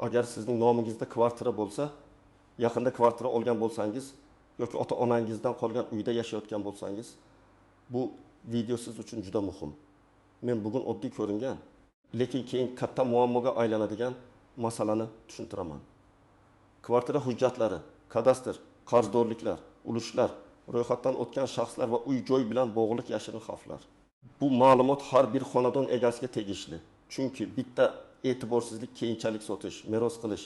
Agar sizning nomingizda kvartira bo'lsa, yaqinda kvartira olgan bo'lsangiz yoki ota-onangizdan qolgan uyda yashayotgan bo'lsangiz, bu video siz uchun juda muhim. Men bugun oddiy ko'ringan, lekin keyin katta muammoga aylanadigan masalani tushuntiraman. Kvartira hujjatlari, kadastr, qarzdorliklar, ulushlar, ro'yxatdan o'tgan shaxslar va uy-joy bilan bog'liq yashirin xavflar. Bu ma'lumot har bir xonadon egasiga tegishli. Chunki bitta e'tiborsizlik keyinchalik sotish, meros qilish,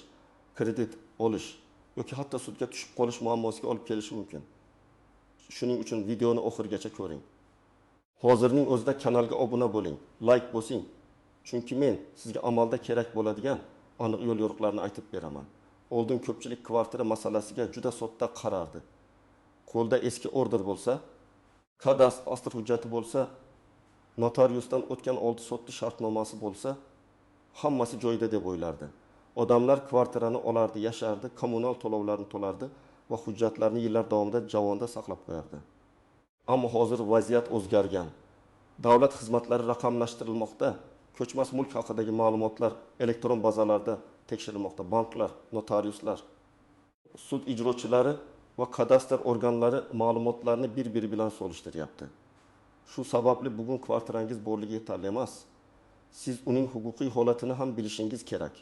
kredit olish yoki hatto sudga tushib qolish muammosiga olib kelishi mumkin. Shuning uchun videoni oxirigacha ko'ring. Hozirning o'zida kanalga obuna bo'ling, like bosing. Chunki men sizga amalda kerak bo'ladigan aniq yo'l yo'riqlarni aytib beraman. Oldin ko'pchilik kvartira masalasiga juda sodda qarardi. Qo'lda eski order bo'lsa, kadastr hujjati bo'lsa, notariusdan o'tgan oldi sotli shartnomasi bo'lsa, hammasi joyida deb o'ylardi. Odamlar kvartirani olardi, yashardi, kommunal to'lovlarni to'lardi va hujjatlarni yillar davomida javonda saqlab qo'yardi. Ammo hozir vaziyat o'zgargan. Davlat xizmatlari raqamlashtirilmoqda, ko'chmas mulk haqidagi ma'lumotlar elektron bazalarda tekshirilmoqda. Banklar, notariuslar, sud ijrochilari va kadastr organlari ma'lumotlarni bir-biri bilan solishtiryapti. Shu sababli bugun kvartirangiz borligi yetarli emas. Siz uning huquqiy holatini ham bilishingiz kerak.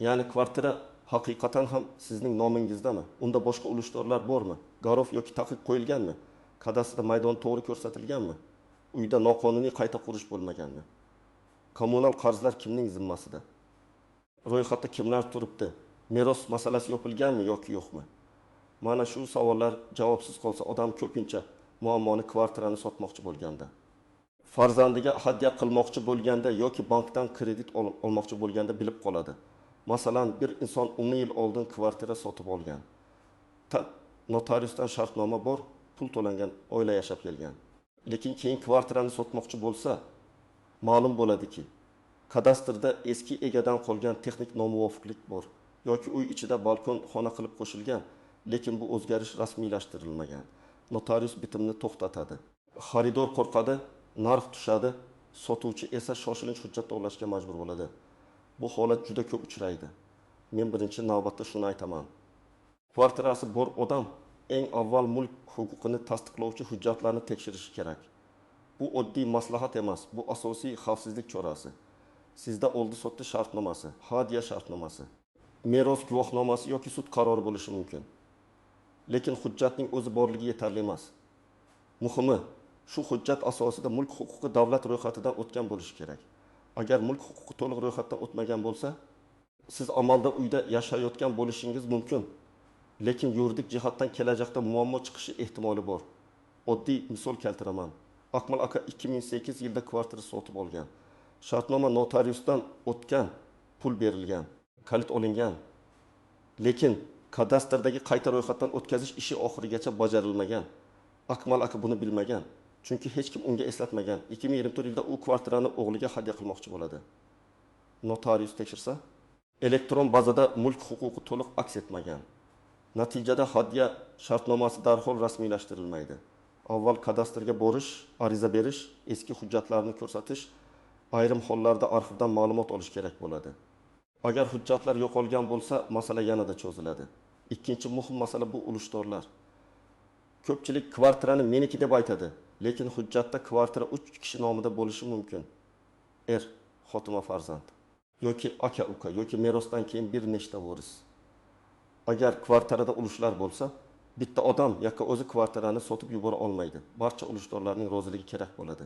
Ya'ni kvartira haqiqatan ham sizning nomingizdami? Unda boshqa ulushdorlar bormi? Garov yoki taqiq qo'yilganmi? Kadastrda maydon to'g'ri ko'rsatilganmi? Uyda noqonuniy qayta qurish bo'lmaganmi? Kommunal qarzlar kimning zimmasida? Ro'yxatda kimlar turibdi? Meros masalasi yopilganmi yoki yo'qmi? Mana shu savollar javobsiz qolsa odam ko'pincha muammoni kvartirani sotmoqchi bo'lganda, farzandiga hadya qilmoqchi bo'lganda yoki bankdan kredit olmoqchi bo'lganda bilib qoladi. Masalan, bir inson 10 yil oldin kvartira sotib olgan. Notariusdan shartnoma bor, pul to'langan, oila yashab kelgan. Lekin keyin kvartirani sotmoqchi bo'lsa, ma'lum bo'ladiki, kadastrda eski egadan qolgan texnik nomuvofiqlik bor yoki uy ichida balkon xona qilib qo'shilgan, lekin bu o'zgarish rasmiylashtirilmagan. Notarius bitimni to'xtatadi. Xaridor qo'rqadi, narx tushadi, sotuvchi esa shoshilinch hujjat to'lashga majbur bo'ladi. Bu holat juda ko'p uchraydi. Men birinchi navbatda shuni aytaman. Kvartirasi bor odam eng avval mulk huquqini tasdiqlovchi hujjatlarni tekshirishi kerak. Bu oddiy maslahat emas, bu asosiy xavfsizlik chorasi. Sizda oldi sotdi shartnomasi, hadya shartnomasi, meros guvohnomasi yoki sud qarori bo'lishi mumkin. Lekin hujjatning o'zi borligi yetarli emas. Muhimi, shu hujjat asosida mulk huquqi davlat ro'yxatidan o'tgan bo'lishi kerak. Agar mulk huquqi to'liq ro'yxatdan o'tmagan bo'lsa, siz amalda uyda yashayotgan bo'lishingiz mumkin. Lekin yuridik jihatdan kelajakda muammo chiqishi ehtimoli bor. Oddiy misol keltiraman. Akmal aka 2008 yilda kvartira sotib olgan. Shartnoma notariusdan o'tgan, pul berilgan, kalit olingan. Lekin kadastrdagi qayta ro'yxatdan o'tkazish ishi oxirigacha bajarilmagan. Akmal aka buni bilmagan. Chunki hech kim unga eslatmagan. 2024 yilda u kvartirani o'g'liga hadya qilmoqchi bo'ladi. Notarius tekshirsa, elektron bazada mulk huquqi to'liq aks etmagan. Natijada hadya shartnomasi darhol rasmiylashtirilmaydi. Avval kadastrga borish, ariza berish, eski hujjatlarni ko'rsatish, ayrim hollarda arxivdan ma'lumot olish kerak bo'ladi. Agar hujjatlar yo'qolgan bo'lsa, masala yanada cho'ziladi. Ikkinchi muhim masala bu ulushdorlar. Ko'pchilik kvartirani meniki deb aytadi, lekin hujjatda kvartira 3 kishi nomida bo'lishi mumkin. Xotin va farzand, yoki aka-uka, yoki merosdan keyin bir nechta voris. Agar kvartirada ulushlar bo'lsa, bitta odam yakka o'zi kvartirani sotib yubora olmaydi. Barcha ulushdorlarning roziligi kerak bo'ladi.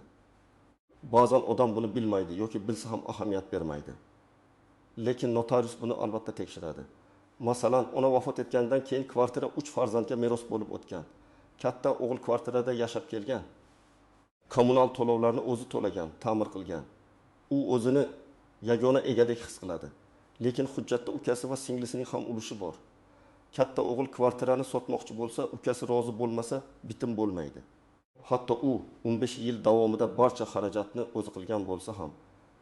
Ba'zan odam buni bilmaydi yoki bilsa ham ahamiyat bermaydi. Lekin notarius buni albatta tekshiradi. Masalan, ona vafot etgandan keyin kvartira 3 farzandga meros bo'lib o'tgan. Katta o'g'il kvartirada yashab kelgan. Kommunal to'lovlarni o'zi to'lagan, ta'mir qilgan. U o'zini yagona egadek his qiladi. Lekin hujjatda ukasi va singlisining ham ulushi bor. Katta o'g'il kvartirani sotmoqchi bo'lsa, ukasi rozi bo'lmasa, bitim bo'lmaydi. Hatto u 15 yil davomida barcha xarajatni o'zi qilgan bo'lsa ham,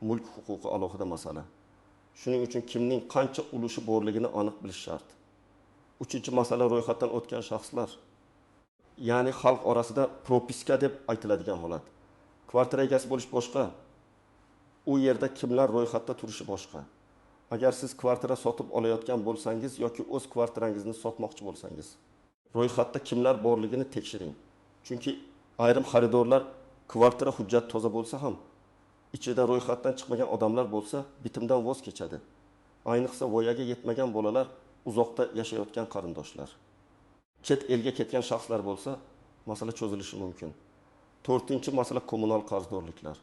mulk huquqi alohida masala. Shuning uchun kimning qancha ulushi borligini aniq bilish shart. Uchinchi masala ro'yxatdan o'tgan shaxslar. Ya'ni xalq orasida propiska deb aytiladigan holat. Kvartira egasi bo'lish boshqa. U yerda kimlar ro'yxatda turishi boshqa. Agar siz kvartira sotib olayotgan bo'lsangiz yoki o'z kvartirangizni sotmoqchi bo'lsangiz, ro'yxatda kimlar borligini tekshiring. Chunki ayrim xaridorlar kvartira hujjati toza bo'lsa ham, ichida ro'yxatdan chiqmagan odamlar bo'lsa, bitimdan voz kechadi. Ayniqsa voyaga yetmagan bolalar, uzoqda yashayotgan qarindoshlar. Chet elga ketgan shaxslar bo'lsa, masala cho'zilishi mumkin. 4-masala kommunal qarzdorliklar.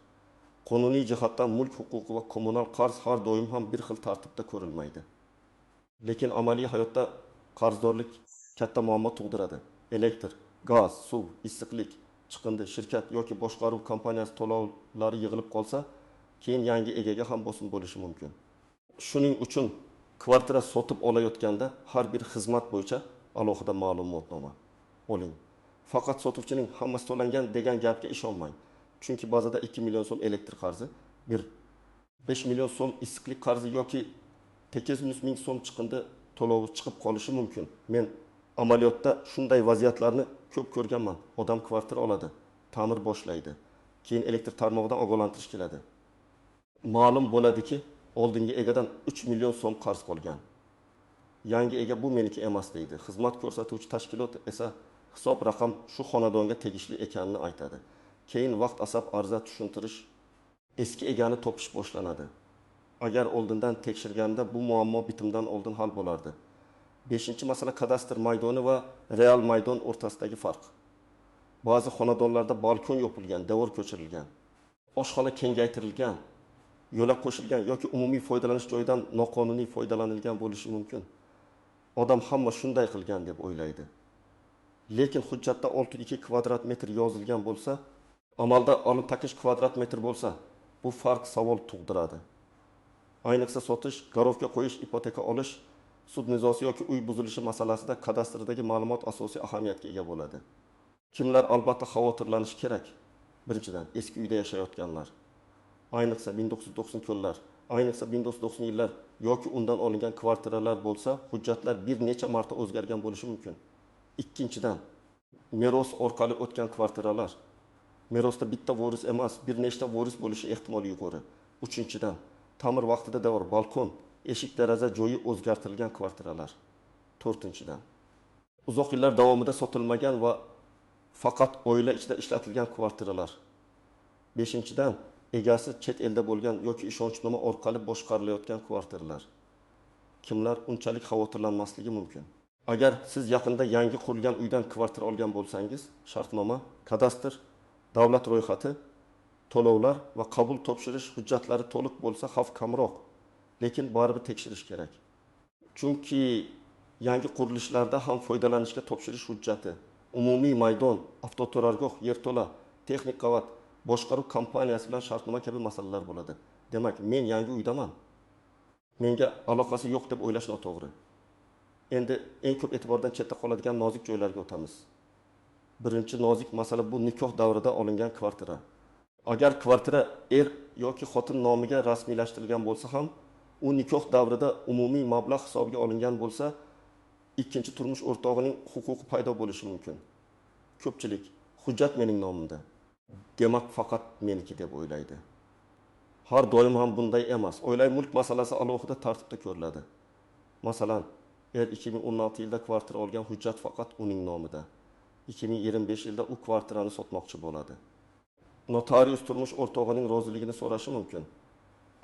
Qonuniy jihatdan mulk huquqi va kommunal qarz har doim ham bir xil tartibda ko'rilmaydi. Lekin amaliy hayotda qarzdorlik katta muammo tug'diradi. Elektr, gaz, suv, issiqlik, chiqindi, shirkat yoki boshqaruv kompaniyasi to'lovlari yig'ilib qolsa, keyin yangi egaga ham bosim bo'lishi mumkin. Shuning uchun kvartira sotib olayotganda har bir xizmat bo'yicha alohida ma'lumotnoma oling. Faqat sotuvchining hammasi to'langan degan gapga ishonmang. Chunki ba'zida 2 million so'm elektr qarzi, 5 million so'm issiqlik qarzi yoki 800 ming so'm chiqindi to'lovi chiqib qolishi mumkin. Men amaliyotda shunday vaziyatlarni ko'p ko'rganman. Odam kvartira oladi, ta'mir boshlaydi. Keyin elektr tarmog'idan ogohlantirish keladi. Ma'lum bo'ladiki, oldingi egadan 3 million so'm qarz qolgan. Yangi ega bu meniki emas deydi. Xizmat ko'rsatuvchi tashkilot esa hisob raqam shu xonadonga tegishli ekanini aytadi. Keyin vaqt asab arza tushuntirish, eski egani topish boshlanadi. Agar oldindan tekshirganda bu muammo bitimdan oldin hal bo'lardi. 5-masala kadastr maydoni va real maydon o'rtasidagi farq. Ba'zi xonadonlarda balkon yopilgan, devor ko'chirilgan, oshxona kengaytirilgan, yo'lak qo'shilgan yoki umumiy foydalanish joyidan noqonuniy foydalanilgan bo'lishi mumkin. Odam hamma shunday qilgan deb o'ylaydi. Lekin hujjatda 6,2 kvadrat metr yozilgan bo'lsa, amalda olib taqish kvadrat metr bo'lsa, bu farq savol tug'diradi. Ayniqsa sotish, garovga qo'yish, ipoteka olish, sud nizosi yoki uy buzilishi masalasida kadastrdagi ma'lumot asosiy ahamiyatga ega bo'ladi. Kimlar albatta xavotirlanishi kerak? Birinchidan, eski uyda yashayotganlar. Ayniqsa 1990-kunlar, ayniqsa 1990 yillar yoki undan olingan kvartiralar bo'lsa, hujjatlar bir necha marta o'zgargan bo'lishi mumkin. Ikkinchidan, meros orqali o'tgan kvartiralar. Merosda bitta voris emas, bir nechta voris bo'lishi ehtimoli yuqori. Uchinchidan, ta'mir vaqtida devor, balkon, eshik deraza joyi o'zgartirilgan kvartiralar. To'rtinchidan, uzoq yillar davomida sotilmagan va faqat oila ichida ishlatilgan kvartiralar. Beshinchidan, egasi chet elda bo'lgan yoki ishonchnoma orqali boshqarilayotgan kvartiralar. Kimlar unchalik xavotirlanmasligi mumkin? Agar siz yaqinda yangi qurilgan uydan kvartira olgan bo'lsangiz, shartnoma, kadastr, davlat ro'yxati, to'lovlar va qabul topshirish hujjatlari to'liq bo'lsa xavf kamroq, lekin baribir tekshirish kerak. Chunki yangi qurilishlarda ham foydalanishga topshirish hujjati, umumiy maydon, avtoturargoh, yerto'la, texnik qavat, boshqaruv kompaniyasi bilan shartnoma kabi masalalar bo'ladi. Demak, men yangi uydaman. Menga aloqasi yo'q deb o'ylash noto'g'ri. Endi eng ko'p e'tibordan chetda qoladigan nozik joylarga o'tamiz. Birinchi nozik masala bu nikoh davrida olingan kvartira. Agar kvartira yoki xotin nomiga rasmiylashtirilgan bo'lsa ham, u nikoh davrida umumiy mablag' hisobiga olingan bo'lsa, ikkinchi turmush o'rtog'ining huquqi paydo bo'lishi mumkin. Ko'pchilik hujjat mening nomimda, demak faqat meniki deb o'ylaydi. Har doim ham bunday emas. Oila mulk masalasi alohida tartibda ko'riladi. Masalan, 2016 yilda kvartira olgan, hujjat faqat uning nomida. 2025 yilda u kvartirani sotmoqchi bo'ladi. Notarius turmush o'rtog'ining roziligini so'rashi mumkin.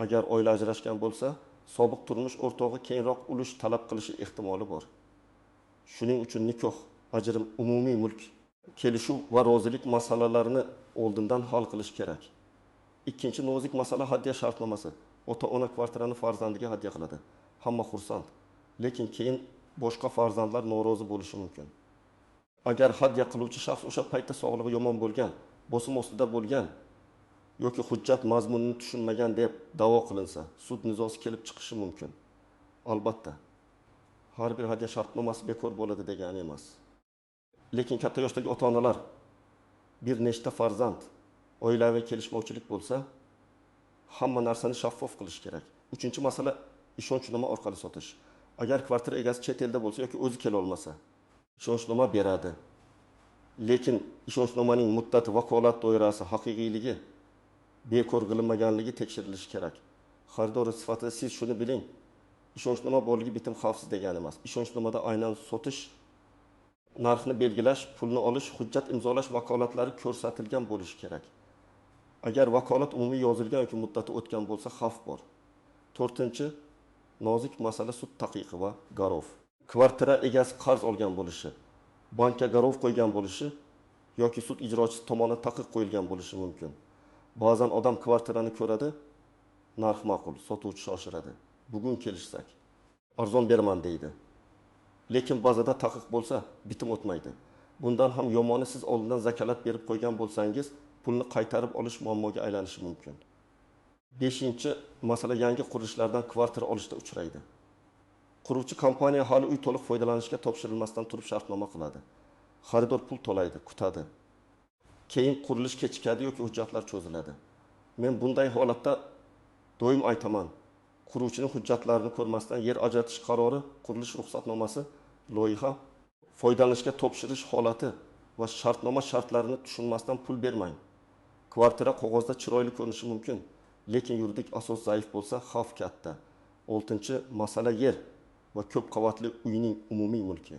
Agar oila ajrashgan bo'lsa, sobiq turmush o'rtog'i keyinroq ulush talab qilishi ehtimoli bor. Shuning uchun nikoh, ajrim, umumiy mulk, kelishuv va rozilik masalalarini oldindan hal qilish kerak. Ikkinchi nozik masala hadya shartnomasi. Ota-ona kvartirani farzandiga hadya qiladi. Hamma xursand. Lekin keyin boshqa farzandlar norozi bo'lishi mumkin. Agar hadya qiluvchi shaxs o'sha paytda sog'lig'i yomon bo'lgan, bosim ostida bo'lgan yoki hujjat mazmunini tushunmagan deb da'vo qilinsa, sud nizosi kelib chiqishi mumkin. Albatta, har bir hadya shartnomasi bekor bo'ladi degani emas. Lekin katta yoshdagi ota-onalar, bir nechta farzand, oilaviy kelishmovchilik bo'lsa, hamma narsani shaffof qilish kerak. Uchinchi masala, ishonchnoma orqali sotish. Agar kvartira egasi chet elda bo'lsa yoki o'zi kela olmasa, ishonchnoma beradi. Lekin ishonchnomaning muddati, vakolat doirasi, haqiqiyligi, bekor qilinmaganligi tekshirilishi kerak. Xaridor sifatida siz shuni biling. Ishonchnoma borligi bitim xavfsiz degani emas. Ishonchnomada aynan sotish, narxni belgilash, pulni olish, hujjat imzolash vakolatlari ko'rsatilgan bo'lishi kerak. Agar vakolat umumiy yozilgan yoki muddati o'tgan bo'lsa, xavf bor. 4-chi, nozik masala sud taqiqi va garov. Kvartira egasi qarz olgan bo'lishi, bankka garov qo'ygan bo'lishi yoki sud ijrochisi tomonidan taqiq qo'yilgan bo'lishi mumkin. Ba'zan odam kvartirani ko'radi, narx ma'qul, sotuvchi shoshiradi. Bugun kelishsak, arzon beraman deydi. Lekin ba'zida taqiq bo'lsa, bitim o'tmaydi. Bundan ham yomoni, siz oldindan zakalat berib qo'ygan bo'lsangiz, pulni qaytarib olish muammoga aylanishi mumkin. 5-chi masala yangi qurilishlardan kvartira olishda uchraydi. Quruvchi kompaniya hali uy to'liq foydalanishga topshirilmasdan turib shartnoma qiladi. Xaridor pul to'laydi, kutadi. Keyin qurilish kechikadi yoki hujjatlar cho'ziladi. Men bunday holatda doim aytaman, quruvchining hujjatlarini ko'rmasdan yer ajratish qarori, qurilish ruxsatnomasi, loyiha, foydalanishga topshirish holati va shartnoma shartlarini tushunmasdan pul bermang. Kvartira qog'ozda chiroyli ko'rinishi mumkin, lekin yuridik asos zaif bo'lsa, xavf katta. 6-chi masala yer va ko'p qavatli uyning umumiy mulki.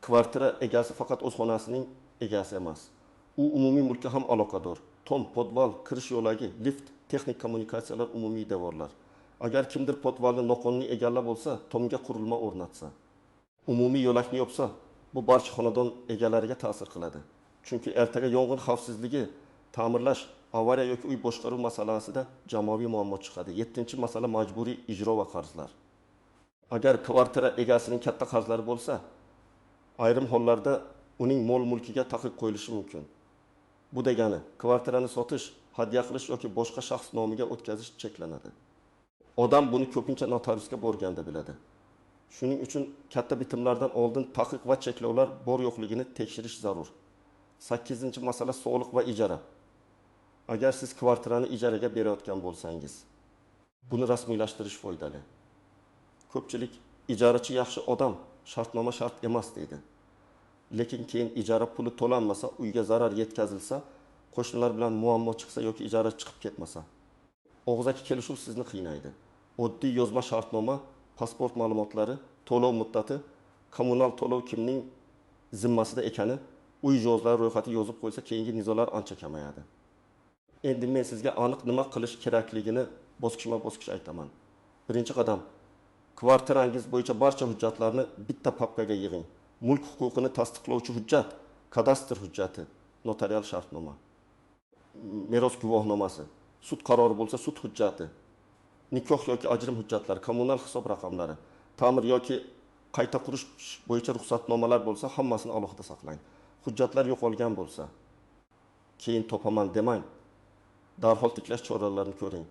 Kvartira egasi faqat o'z xonasining egasi emas. U umumiy mulkka ham aloqador. Tom, podval, kirish yo'lagi, lift, texnik kommunikatsiyalar, umumiy devorlar. Agar kimdir podvalni noqonuniy egallab olsa, tomga qurilma o'rnatsa, umumiy yo'lakni yopsa, bu barcha xonadon egalariga ta'sir qiladi. Chunki ertaga yong'in xavfsizligi, ta'mirlash, avariya yoki uy boshqaruv masalasida jamoaviy muammo chiqadi. 7-chi masala majburiy ijro va qarzlar. Agar kvartira egasining katta qarzlari bo'lsa, ayrim hollarda uning mol mulkiga taqiq qo'yilishi mumkin. Bu degani, kvartirani sotish, hadya qilish yoki boshqa shaxs nomiga o'tkazish cheklanadi. Odam buni ko'pincha notariusga borganda biladi. Shuning uchun katta bitimlardan oldin taqiq va cheklovlar bor yo'qligini tekshirish zarur. 8-chi masala soliq va ijara. Agar siz kvartirani ijaraga berayotgan bo'lsangiz, buni rasmiylashtirish foydali. Ko'pchilik ijarachi yaxshi odam, shartnoma shart emas deydi. Lekin keyin ijara puli to'lanmasa, uyga zarar yetkazilsa, qo'shnilar bilan muammo chiqsa yoki ijara chiqib ketmasa, og'zaki kelishuv sizni qiynaydi. Oddiy yozma shartnoma, pasport ma'lumotlari, to'lov muddati, kommunal to'lov kimning zimmasida ekani, uy jihozlari ro'yxati yozib qo'ysa, keyingi nizolar ancha kamayadi. Endi men sizga aniq nima qilish kerakligini bosqichma-bosqich aytaman. Birinchi qadam, kvartirangiz bo'yicha barcha hujjatlarni bitta papkaga yig'ing. Mulk huquqini tasdiqlovchi hujjat, kadastr hujjati, notarial shartnoma, meros guvohnomasi, sud qarori bo'lsa sud hujjati, nikoh yoki ajrim hujjatlari, kommunal hisob raqamlari, ta'mir yoki qayta qurish bo'yicha ruxsatnomalar bo'lsa, hammasini alohida saqlang. Hujjatlar yo'qolgan bo'lsa, keyin topaman demang. Darhol tiklash choralarini ko'ring.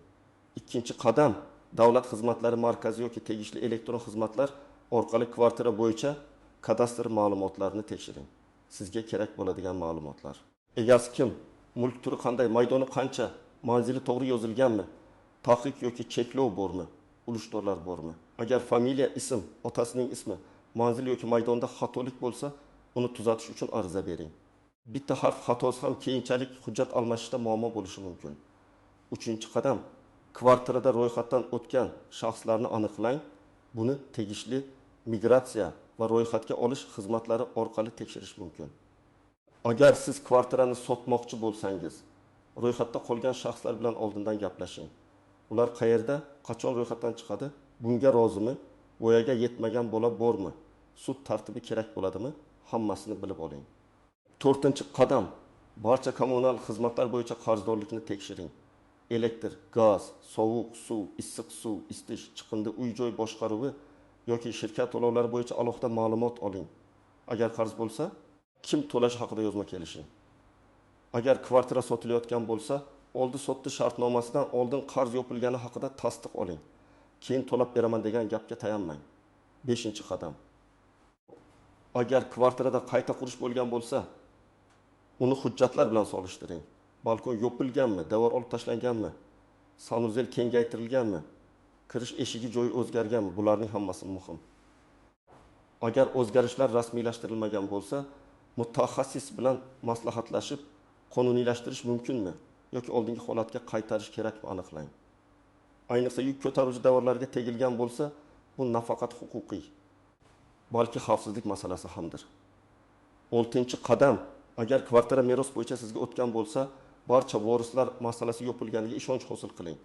2-chi qadam, davlat xizmatlari markazi yoki tegishli elektron xizmatlar orqali kvartira bo'yicha kadastr ma'lumotlarini tekshiring. Sizga kerak bo'ladigan ma'lumotlar. Egasi kim? Mulk turi qanday? Maydoni qancha? Manzili to'g'ri yozilganmi? Taqiq yoki cheklov bormi? Ulushdorlar bormi? Agar familiya, ism, otasining ismi, manzil yoki maydonda xatolik bo'lsa, uni tuzatish uchun ariza bering. Bitta harf xatosi ham keyinchalik hujjat almashishda muammo bo'lishi mumkin. 3-chi qadam, kvartirada ro'yxatdan o'tgan shaxslarni aniqlang. Buni tegishli migratsiya va ro'yxatga olish xizmatlari orqali tekshirish mumkin. Agar siz kvartirani sotmoqchi bo'lsangiz, ro'yxatda qolgan shaxslar bilan oldindan gaplashing. Ular qayerda, qachon ro'yxatdan chiqadi, bunga rozimi, voyaga yetmagan bola bormi, sud tartibi kerak bo'ladimi, hammasini bilib oling. 4-chi qadam, barcha kommunal xizmatlar bo'yicha qarzdorlikni tekshiring. Elektr, gaz, sovuq suv, issiq suv, isitish, chiqindi, uy-joy boshqaruvi yoki shirkat to'lovlari bo'yicha alohida ma'lumot oling. Agar qarz bo'lsa, kim to'lash haqida yozma kelishing. Agar kvartira sotilayotgan bo'lsa, oldi sotdi shartnomasidan oldin qarz yopilgani haqida tasdiq oling. Keyin to'lab beraman degan gapga tayanmang. 5-chi qadam. Agar kvartirada qayta qurish bo'lgan bo'lsa, uni hujjatlar bilan solishtiring. Balkon yopilganmi, devor olib tashlanganmi, sanuzel kengaytirilganmi, kirish eshigi joyi o'zgarganmi, bularning hammasi muhim. Agar o'zgarishlar rasmiylashtirilmagan bo'lsa, mutaxassis bilan maslahatlashib qonuniylashtirish mumkinmi yoki oldingi holatga qaytarish kerakmi aniqlang. ayniqsa yuk ko'taruvchi davrlarga tegilgan bo'lsa, bu nafaqat huquqiy, balki xavfsizlik masalasi hamdir. 6-qadam, agar kvartira meros bo'yicha sizga o'tgan bo'lsa, barcha vorislar masalasi yopilganiga ishonch hosil qiling.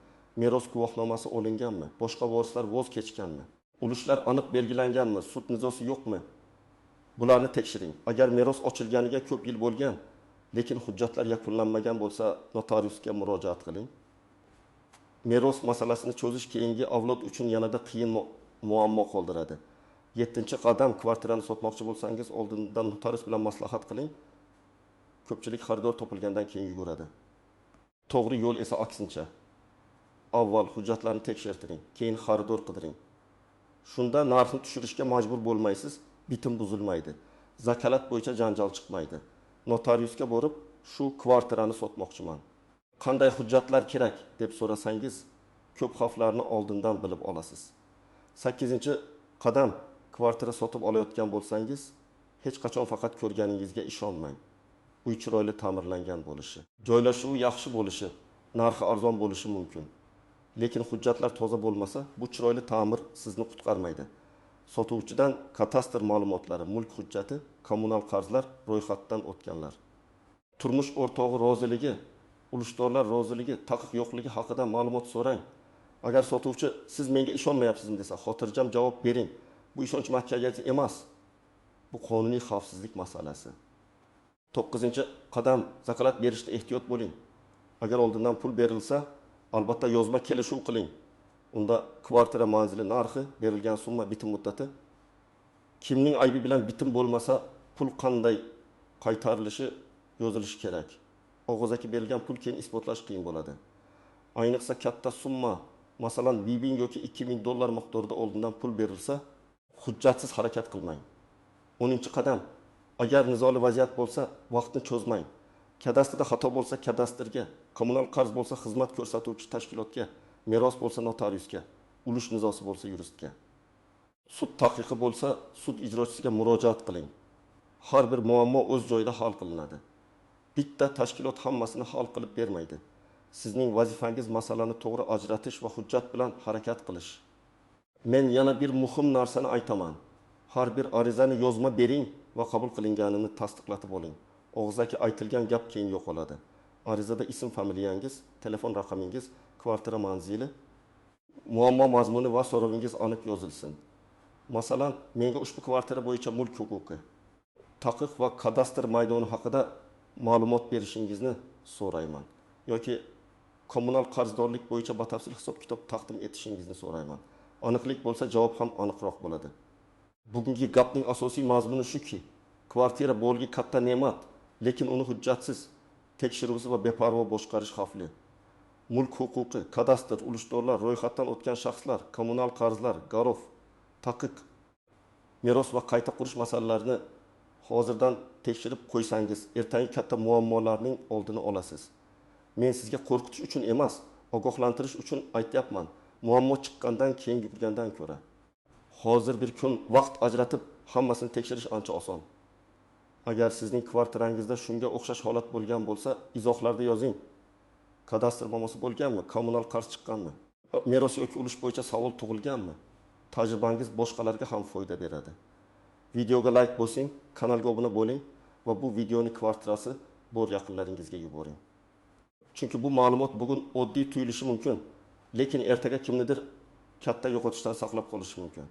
Meros guvohnomasi olinganmi? Boshqa vorislar voz kechganmi? Ulushlar aniq belgilanganmi? Sud nizosi yo'qmi? Bularni tekshiring. Agar meros ochilganiga ko'p yil bo'lgan, lekin hujjatlar yakunlanmagan bo'lsa, notariusga murojaat qiling. Meros masalasini cho'zish keyingi avlod uchun yanada qiyin muammo qoldiradi. 7-qadam, kvartirani sotmoqchi bo'lsangiz, oldindan notarius bilan maslahat qiling. Ko'pchilik xaridor topilgandan keyin yuguradi. To'g'ri yo'l esa aksincha. Avval hujjatlarni tekshirtiring, keyin xaridor qidiring. Shunda narxni tushirishga majbur bo'lmaysiz, bitim buzilmaydi. Zakalat bo'yicha janjal chiqmaydi. Notariusga borib, shu kvartirani sotmoqchiman. Qanday hujjatlar kerak deb so'rasangiz, ko'p xavflarni oldindan bilib olasiz. 8-qadam, kvartira sotib olayotgan bo'lsangiz, hech qachon faqat ko'rganingizga ishonmang. Uy chiroyli ta'mirlangan bo'lishi, joylashuvi yaxshi bo'lishi, narxi arzon bo'lishi mumkin. Lekin hujjatlar toza bo'lmasa, bu chiroyli ta'mir sizni qutqarmaydi. Sotuvchidan kadastr ma'lumotlari, mulk hujjati, kommunal qarzlar, ro'yxatdan o'tganlar. Turmush o'rtog'i roziligi, ulushdorlar roziligi, taqiq yo'qligi haqida ma'lumot so'rang. Agar sotuvchi siz menga ishonmayapsizmi desa, xotirjam javob bering. Bu ishonch mahkamasi emas. Bu qonuniy xavfsizlik masalasi. 9-qadam, zakalat berishda ehtiyot bo'ling. Agar oldindan pul berilsa, albatta yozma kelishuv qiling. Unda kvartira manzili narxi, berilgan summa, bitim muddati. Kimning aybi bilan bitim bo'lmasa, pul qanday qaytarilishi yozilishi kerak. Og'zaki berilgan pul keyin isbotlash qiyin bo'ladi. Ayniqsa katta summa, masalan, 1000 yoki 2000 dollar miqdorida oldindan pul berilsa, hujjatsiz harakat qilmang. 10-qadam, agar nizoli vaziyat bo'lsa, vaqtni cho'zmang. Kadastrda xato bo'lsa, kadastrga, kommunal qarz bo'lsa, xizmat ko'rsatuvchi tashkilotga, meros bo'lsa, notariusga, ulush nizosi bo'lsa, yuristga. Sud taqiqi bo'lsa, sud ijrochisiga murojaat qiling. Har bir muammo o'z joyida hal qilinadi. Bitta tashkilot hammasini hal qilib bermaydi. Sizning vazifangiz masalani to'g'ri ajratish va hujjat bilan harakat qilish. Men yana bir muhim narsani aytaman. Har bir arizani yozma bering va qabul qilinganini tasdiqlatib oling. Og'zaki aytilgan gap keyin yo'qoladi. Arizada ism, familiyangiz, telefon raqamingiz, kvartira manzili, muammo mazmuni va so'rovingiz aniq yozilsin. Masalan, menga ushbu kvartira bo'yicha mulk huquqi, taqiq va kadastr maydoni haqida ma'lumot berishingizni so'rayman. Yoki kommunal qarzdorlik bo'yicha batafsil hisob-kitob taqdim etishingizni so'rayman. Aniqlik bo'lsa, javob ham aniqroq bo'ladi. Bugungi gapning asosiy mazmuni shuki, kvartira bo'lgi katta ne'mat, lekin uni hujjatsiz, tekshiruvsiz va beparvo boshqarish xavfli. Mulk huquqi, kadastr, ulushdorlar, ro'yxatdan o'tgan shaxslar, kommunal qarzlar, garov, taqiq, meros va qayta qurish masalalarini hozirdan tekshirib qo'ysangiz, ertangi katta muammolarning oldini olasiz. Men sizga qo'rqitish uchun emas, ogohlantirish uchun aytyapman. Muammo chiqqandan keyin yurgandan ko'ra. Hozir bir kun vaqt ajratib hammasini tekshirish ancha oson. Agar sizning kvartirangizda shunga o'xshash holat bo'lgan bo'lsa, izohlarda yozing. Kadastr muammosi bo'lganmi? Kommunal qarz chiqqanmi? Meros yoki ulush bo'yicha savol tug'ilganmi? Tajribangiz boshqalarga ham foyda beradi. Videoga like bosing, kanalga obuna bo'ling va bu videoni kvartirasi bor yaqinlaringizga yuboring. Chunki bu ma'lumot bugun oddiy tuyulishi mumkin, lekin ertaga kimnidir katta yo'qotishdan saqlab qolishi mumkin.